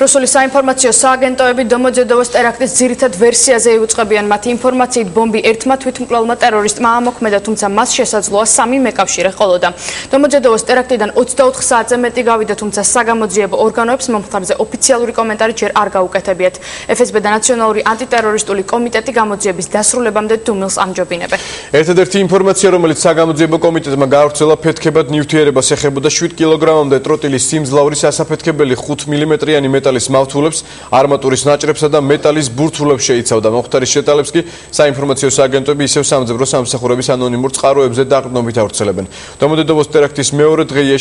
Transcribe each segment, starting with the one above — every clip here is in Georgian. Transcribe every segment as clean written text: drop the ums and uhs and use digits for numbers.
რუსული საინფორმაციო სააგენტოები დომოძედოვოს ტერაქტის ძირითად ვერსიაზე იუწყებიან. მათი ინფორმაციით ბომბი ერთმა თვითმკვლელმა ტერორისტმა ამოქმედა, თუმცა მას შესაძლოა 3 მეკავშირე ყოლოდა. დომოძედოვოს ტერაქტიდან 24 საათზე მეტი გავიდა, თუმცა საგამოძიებო ორგანოებს მომხდარზე ოფიციალური კომენტარი ჯერ არ გაუკეთებიათ. FSB და ნაციონალური ანტიტერორისტული კომიტეტი გამოძიების დასრულებამდე დუმილს ამჯობინებენ. ერთადერთი ინფორმაცია, რომელიც საგამოძიებო კომიტეტმა გაავრცელა, ფეთქებად ნივთიერებას ეხებოდა 7 კილოგრამამდე ტროტილის სიმძლავრის ასაფეთქებელი 5 მმ-იანი მეტალის მავთულებს, არმატურის ნაჭრებსა და მეტალის ბურთულებს შეიცავდა. მომხდარის შეტალებს კი საინფორმაციო სააგენტოები ისევ სამძებრო სამსახურების ანონიმურ წყაროებზე დაყრდნობით ავრცელებენ. დომოდედოვოს ტერაქტის მეორე დღეია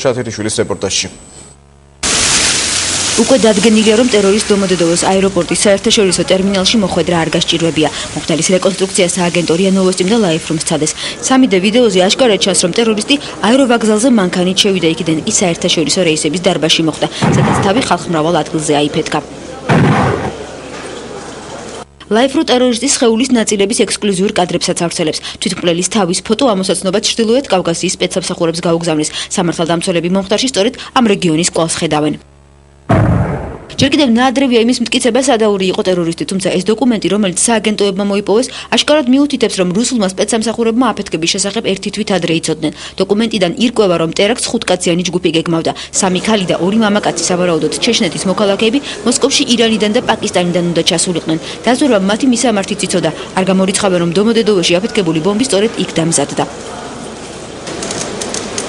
შათირიშვილის რეპორტაჟში. უკვე დადგენილია, რომ ტერორისტ დომოდედოვოს აეროპორტის საერთაშორისო ტერმინალში მოხვედრა არ გასჭირვებია. მომხდარის რეკონსტრუქცია სააგენტო RIA Novosti და Life Room სცადეს. 3D ვიდეოზე აშკარად ჩანს, რომ ტერორისტი აეროვაგზალზე მანქანით შევიდა, იქიდან კი საერთაშორისო რეისების დარბაზში მოხვდა, სადაც თავი ხალხმრავალ ადგილზე აიფეთქა. Life Room ტერორისტის სხეულის ნაწილების ექსკლუზიურ კადრებსაც ავრცელებს. თვითმკვლელის თავის ფოტო ამოსაცნობად ჩრდილოეთ კავკასიის სპეცსამსახურებს გაუგზავნეს. სამართალდამცველები მომხდარში სწორედ ამ რეგიონის კვალს ხედავენ. ჯერ კიდევ ნაადრევია იმის მტკიცება, სადაური იყო ტერორისტი, თუმცა ეს დოკუმენტი, რომელიც სააგენტოებმა მოიპოვეს, აშკარად მიუთითებს, რომ რუსულმა სპეცსამსახურებმა აფეთქების შესახებ ერთი თვით ადრე იცოდნენ. დოკუმენტიდან ირკვევა, რომ ტერაქტს 5-კაციანი ჯგუფი გეგმავდა. 3 ქალი და 2 მამაკაცი, სავარაუდოდ ჩეჩნეთის მოქალაქეები, მოსკოვში ირანიდან და პაკისტანიდან უნდა ჩასულიყვნენ. დაზვერვამ მათი მისამართიც იცოდა. არ გამორიცხავენ, რომ დომოდედოვოში აფეთქებული ბომბი სწორედ იქ დამზადდა.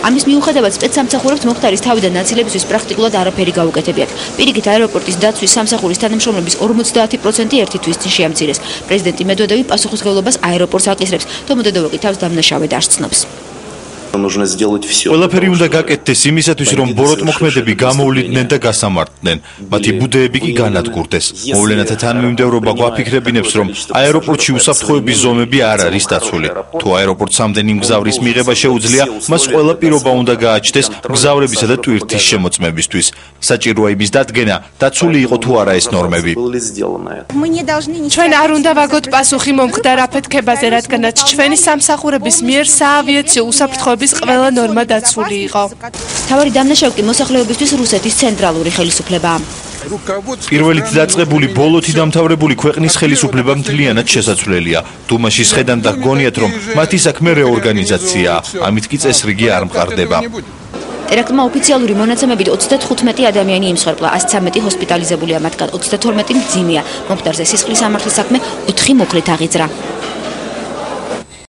ამის მიუხედავად სპეცსამსახურებს მომხდარის თავიდან ნაწილებისთვის პრაქტიკულად არაფერი გაუკეთებიათ. პირიქით აეროპორტის დაცვის სამსახურის თანამშრომლების 50% ერთი თვის წინ შეამცირეს. პრეზიდენტი მედვედევი პასუხისმგებლობას აეროპორტს აკისრებს. დომოდედოვო კი თავს დამნაშავედ არ ცნობს. ყველაფერი უნდა გაკეთდეს იმისათვის, რომ ბოროტმოქმედები გამოვლიდნენ და გასამართდნენ. მათი ბუდეები კი განადგურდეს. მოვლენათა თანმიმდევრობა გვაფიქრებინებს, რომ აეროპორტში უსაფრთხოების ზომები არ არის დაცული. თუ აეროპორტს ამდენი მგზავრის მიღება შეუძლია, მას ყველა პირობა უნდა გააჩნდეს მგზავრებისა და ტვირთის შემოწმებისთვის. საჭიროა იმის დადგენა, დაცული იყო თუ არა ეს ნორმები. ჩვენ არ უნდა ვაგოთ პასუხი მომხდარ აფეთქებაზე, რადგანაც ჩვენი სამსახურების მიერ საავიაციო უსაფრთხოების ყველა ნორმა დაცული იყო. თავარი დამნაშავ კი მოსახლეობისთვის რუსეთის ცენტრალური ხელისუფლებაა. პირველით დაწყებული ბოლოთი დამთავრებული ქვეყნის ხელისუფლება მთლიანად შესაძლებელია. დუმაში შედან და გონიათ, რომ მათი საქმე რეორგანიზაციაა, ამით კი წესრიგი არ მყარდება. ტერაქტმა ოფიციალური მონაცემებით 35 ადამიანი იმსხვერპლა, 113 ჰოსპიტალიზებულია, მათგან 32 მძიმეა. მომხდარზე სისხლის სამართლის საქმე 4 მოკლით აღიძრა.